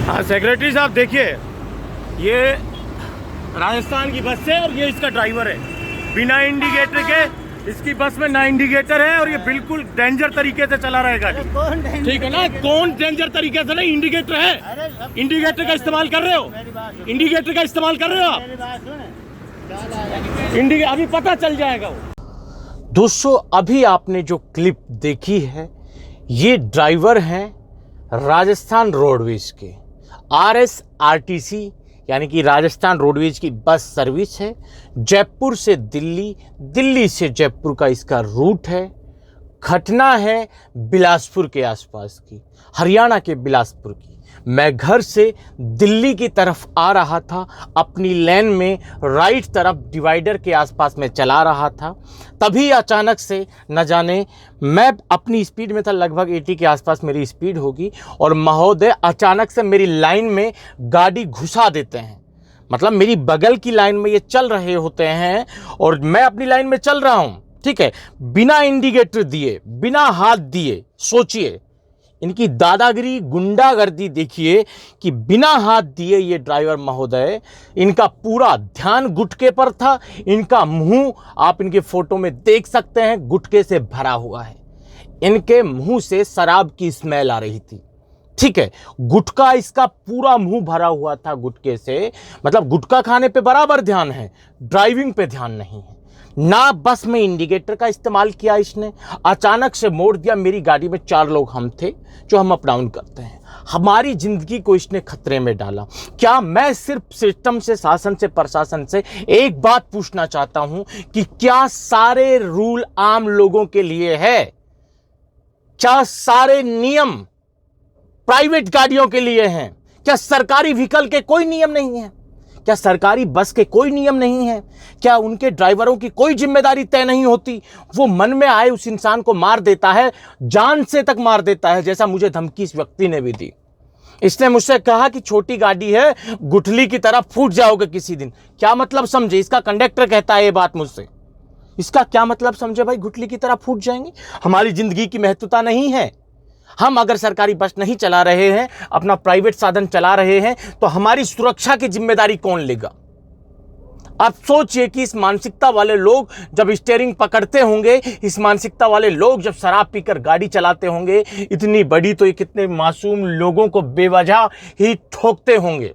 हाँ सेक्रेटरी साहब देखिए, ये राजस्थान की बस है और ये इसका ड्राइवर है। बिना इंडिकेटर के इसकी बस में ना इंडिकेटर है और ये बिल्कुल डेंजर तरीके से चला रहा है गाड़ी। ठीक है ना, कौन डेंजर तरीके से? नहीं, इंडिकेटर है, इंडिकेटर का इस्तेमाल कर रहे हो, इंडिकेटर का इस्तेमाल कर रहे हो आप, इंडिकेटर अभी पता चल जाएगा वो। दोस्तों, अभी आपने जो क्लिप देखी है, ये ड्राइवर हैं राजस्थान रोडवेज के। RSRTC यानी कि राजस्थान रोडवेज की बस सर्विस है। जयपुर से दिल्ली, दिल्ली से जयपुर का इसका रूट है। घटना है बिलासपुर के आसपास की, हरियाणा के बिलासपुर की। मैं घर से दिल्ली की तरफ आ रहा था, अपनी लेन में राइट तरफ डिवाइडर के आसपास में चला रहा था। तभी अचानक से न जाने, मैं अपनी स्पीड में था, लगभग 80 के आसपास मेरी स्पीड होगी, और महोदय अचानक से मेरी लाइन में गाड़ी घुसा देते हैं। मतलब मेरी बगल की लाइन में ये चल रहे होते हैं और मैं अपनी लाइन में चल रहा हूँ, ठीक है, बिना इंडिकेटर दिए, बिना हाथ दिए। सोचिए इनकी दादागिरी, गुंडागर्दी देखिए कि बिना हाथ दिए ये ड्राइवर महोदय, इनका पूरा ध्यान गुटके पर था। इनका मुंह आप इनके फोटो में देख सकते हैं, गुटके से भरा हुआ है। इनके मुंह से शराब की स्मेल आ रही थी, ठीक है। गुटखा, इसका पूरा मुंह भरा हुआ था गुटके से। मतलब गुटखा खाने पे बराबर ध्यान है, ड्राइविंग पे ध्यान नहीं है। ना बस में इंडिकेटर का इस्तेमाल किया इसने, अचानक से मोड़ दिया। मेरी गाड़ी में 4 लोग हम थे जो हम अप डाउन करते हैं। हमारी जिंदगी को इसने खतरे में डाला। क्या मैं सिर्फ सिस्टम से, शासन से, प्रशासन से एक बात पूछना चाहता हूं कि क्या सारे रूल आम लोगों के लिए है? क्या सारे नियम प्राइवेट गाड़ियों के लिए हैं? क्या सरकारी व्हीकल के कोई नियम नहीं है? क्या सरकारी बस के कोई नियम नहीं है? क्या उनके ड्राइवरों की कोई जिम्मेदारी तय नहीं होती? वो मन में आए उस इंसान को मार देता है, जान से तक मार देता है, जैसा मुझे धमकी इस व्यक्ति ने भी दी। इसने मुझसे कहा कि छोटी गाड़ी है, गुठली की तरह फूट जाओगे किसी दिन। क्या मतलब समझे? इसका कंडक्टर कहता है ये बात मुझसे। इसका क्या मतलब समझे भाई? गुठली की तरह फूट जाएंगे? हमारी जिंदगी की महत्वता नहीं है? हम अगर सरकारी बस नहीं चला रहे हैं, अपना प्राइवेट साधन चला रहे हैं, तो हमारी सुरक्षा की जिम्मेदारी कौन लेगा? आप सोचिए कि इस मानसिकता वाले लोग जब स्टीयरिंग पकड़ते होंगे, इस मानसिकता वाले लोग जब शराब पीकर गाड़ी चलाते होंगे, इतनी बड़ी, तो ये कितने मासूम लोगों को बेवजह ही ठोकते होंगे।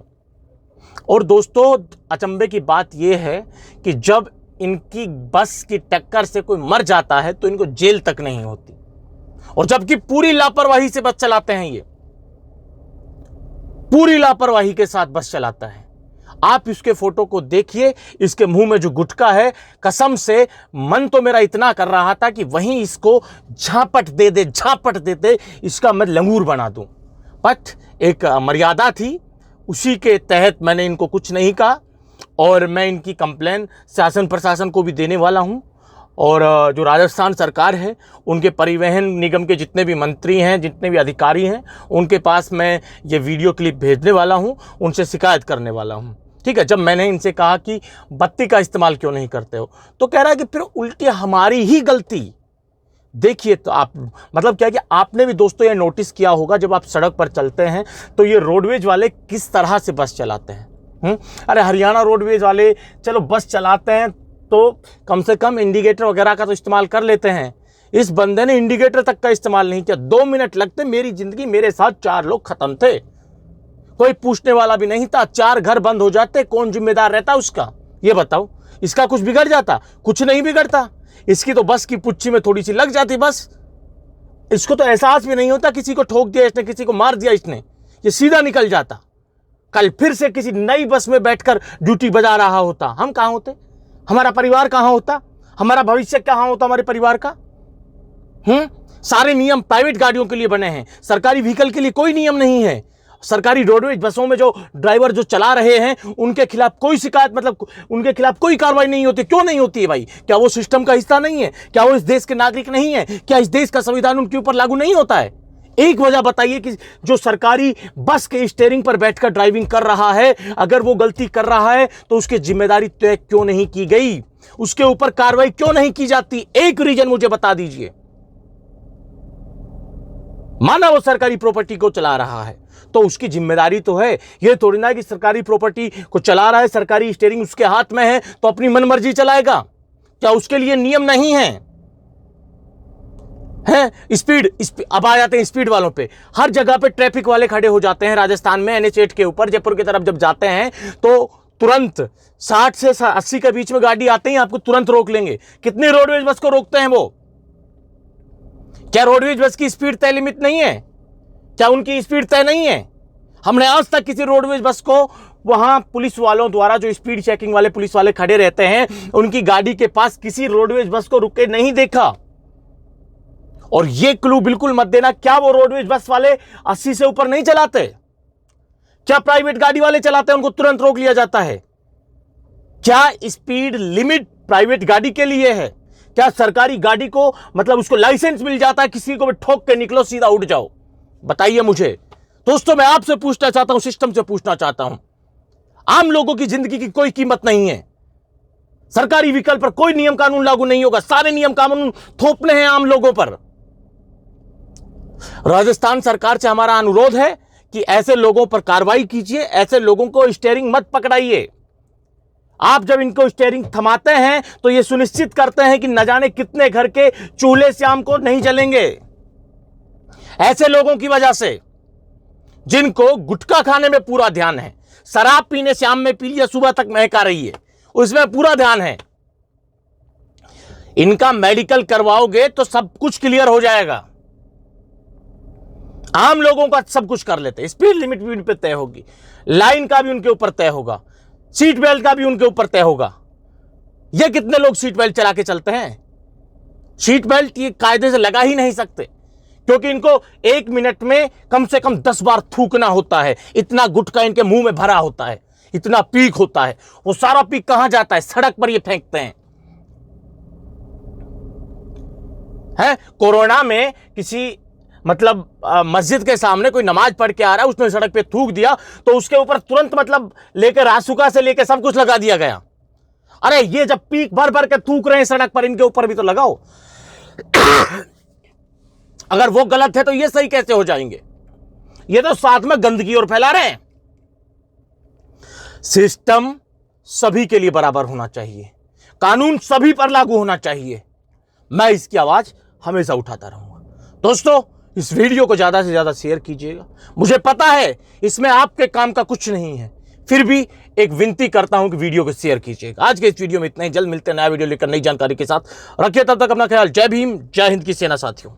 और दोस्तों, अचंभे की बात यह है कि जब इनकी बस की टक्कर से कोई मर जाता है तो इनको जेल तक नहीं होती, और जबकि पूरी लापरवाही से बस चलाते हैं। ये पूरी लापरवाही के साथ बस चलाता है। आप इसके फोटो को देखिए, इसके मुंह में जो गुटखा है, कसम से मन तो मेरा इतना कर रहा था कि वहीं इसको झापट दे दे, इसका मैं लंगूर बना दूं। बट एक मर्यादा थी, उसी के तहत मैंने इनको कुछ नहीं कहा, और मैं इनकी कंप्लेन शासन प्रशासन को भी देने वाला हूं। और जो राजस्थान सरकार है, उनके परिवहन निगम के जितने भी मंत्री हैं, जितने भी अधिकारी हैं, उनके पास मैं ये वीडियो क्लिप भेजने वाला हूं, उनसे शिकायत करने वाला हूं, ठीक है। जब मैंने इनसे कहा कि बत्ती का इस्तेमाल क्यों नहीं करते हो, तो कह रहा है कि फिर उल्टी हमारी ही गलती। देखिए, तो आप मतलब क्या कि आपने भी दोस्तों ये नोटिस किया होगा, जब आप सड़क पर चलते हैं तो ये रोडवेज वाले किस तरह से बस चलाते हैं। अरे हरियाणा रोडवेज वाले चलो बस चलाते हैं तो कम से कम इंडिकेटर वगैरह का तो इस्तेमाल कर लेते हैं। इस बंदे ने इंडिकेटर तक का इस्तेमाल नहीं किया। 2 मिनट लगते, मेरी जिंदगी, मेरे साथ 4 लोग खत्म थे, कोई पूछने वाला भी नहीं था। 4 घर बंद हो जाते, कौन जिम्मेदार रहता उसका? ये बताओ। इसका कुछ बिगड़ जाता? कुछ नहीं बिगड़ता। इसकी तो बस की पुच्छी में थोड़ी सी लग जाती बस। इसको तो एहसास भी नहीं होता किसी को ठोक दिया इसने, किसी को मार दिया इसने, ये सीधा निकल जाता। कल फिर से किसी नई बस में बैठकर ड्यूटी बजा रहा होता। हम कहां होते? हमारा परिवार कहां होता? हमारा भविष्य कहां होता हमारे परिवार का? सारे नियम प्राइवेट गाड़ियों के लिए बने हैं, सरकारी व्हीकल के लिए कोई नियम नहीं है। सरकारी रोडवेज बसों में जो ड्राइवर जो चला रहे हैं, उनके खिलाफ कोई शिकायत, मतलब उनके खिलाफ कोई कार्रवाई नहीं होती। क्यों नहीं होती है भाई? क्या वो सिस्टम का हिस्सा नहीं है? क्या वो इस देश के नागरिक नहीं है? क्या इस देश का संविधान उनके ऊपर लागू नहीं होता है? एक वजह बताइए कि जो सरकारी बस के स्टीयरिंग पर बैठकर ड्राइविंग कर रहा है, अगर वो गलती कर रहा है तो उसकी जिम्मेदारी तय क्यों नहीं की गई? उसके ऊपर कार्रवाई क्यों नहीं की जाती? एक रीजन मुझे बता दीजिए। माना वो सरकारी प्रॉपर्टी को चला रहा है तो उसकी जिम्मेदारी तो है। ये थोड़ी ना कि सरकारी प्रॉपर्टी को चला रहा है, सरकारी स्टीयरिंग उसके हाथ में है तो अपनी मनमर्जी चलाएगा। क्या उसके लिए नियम नहीं है? स्पीड अब आ जाते हैं स्पीड वालों पे। हर जगह पे ट्रैफिक वाले खड़े हो जाते हैं राजस्थान में। NH8 के ऊपर जयपुर की तरफ जब जाते हैं तो तुरंत 60 से 80 के बीच में गाड़ी आते ही आपको तुरंत रोक लेंगे। कितनी रोडवेज बस को रोकते हैं वो? क्या रोडवेज बस की स्पीड तय लिमिट नहीं है? क्या उनकी स्पीड तय नहीं है? हमने आज तक किसी रोडवेज बस को वहां पुलिस वालों द्वारा, जो स्पीड चेकिंग वाले पुलिस वाले खड़े रहते हैं, उनकी गाड़ी के पास किसी रोडवेज बस को रुके नहीं देखा। और ये क्लू बिल्कुल मत देना, क्या वो रोडवेज बस वाले 80 से ऊपर नहीं चलाते? क्या प्राइवेट गाड़ी वाले चलाते हैं, उनको तुरंत रोक लिया जाता है? क्या स्पीड लिमिट प्राइवेट गाड़ी के लिए है? क्या सरकारी गाड़ी को मतलब उसको लाइसेंस मिल जाता है, किसी को भी ठोक के निकलो सीधा उठ जाओ? बताइए मुझे। दोस्तों मैं आपसे पूछना चाहता हूं, सिस्टम से पूछना चाहता हूं, आम लोगों की जिंदगी की कोई कीमत नहीं है? सरकारी व्हीकल पर कोई नियम कानून लागू नहीं होगा, सारे नियम कानून थोपने हैं आम लोगों पर। राजस्थान सरकार से हमारा अनुरोध है कि ऐसे लोगों पर कार्रवाई कीजिए, ऐसे लोगों को स्टीयरिंग मत पकड़ाइए। आप जब इनको स्टीयरिंग थमाते हैं तो ये सुनिश्चित करते हैं कि न जाने कितने घर के चूल्हे शाम को नहीं जलेंगे। ऐसे लोगों की वजह से, जिनको गुटखा खाने में पूरा ध्यान है, शराब पीने शाम में पी लिया सुबह तक महका रही है, उसमें पूरा ध्यान है, इनका मेडिकल करवाओगे तो सब कुछ क्लियर हो जाएगा। आम लोगों का सब कुछ कर लेते हैं। स्पीड लिमिट भी उन पे तय होगी, लाइन का भी उनके ऊपर तय होगा, सीट बेल्ट का भी उनके ऊपर तय होगा। ये कितने लोग सीट बेल्ट चला के चलते हैं? सीट बेल्ट ये कायदे से लगा ही नहीं सकते, क्योंकि इनको 1 मिनट में कम से कम 10 बार थूकना होता है। इतना गुटखा इनके मुंह में भरा होता है, इतना पीक होता है। वो सारा पीक कहां जाता है? सड़क पर ये फेंकते हैं। कोरोना में किसी मतलब मस्जिद के सामने कोई नमाज पढ़ के आ रहा है, उसने सड़क पे थूक दिया तो उसके ऊपर तुरंत मतलब लेकर रासुका से लेकर सब कुछ लगा दिया गया। अरे ये जब पीक भर भर के थूक रहे हैं सड़क पर, इनके ऊपर भी तो लगाओ। अगर वो गलत है तो ये सही कैसे हो जाएंगे? ये तो साथ में गंदगी और फैला रहे हैं। सिस्टम सभी के लिए बराबर होना चाहिए, कानून सभी पर लागू होना चाहिए। मैं इसकी आवाज हमेशा उठाता रहूंगा। दोस्तों इस वीडियो को ज्यादा से ज्यादा शेयर कीजिएगा। मुझे पता है इसमें आपके काम का कुछ नहीं है, फिर भी एक विनती करता हूं कि वीडियो को शेयर कीजिएगा। आज के इस वीडियो में इतना ही। जल्द मिलते हैं नया वीडियो लेकर नई जानकारी के साथ। रखिए तब तक अपना ख्याल। जय भीम, जय हिंद की सेना साथियों।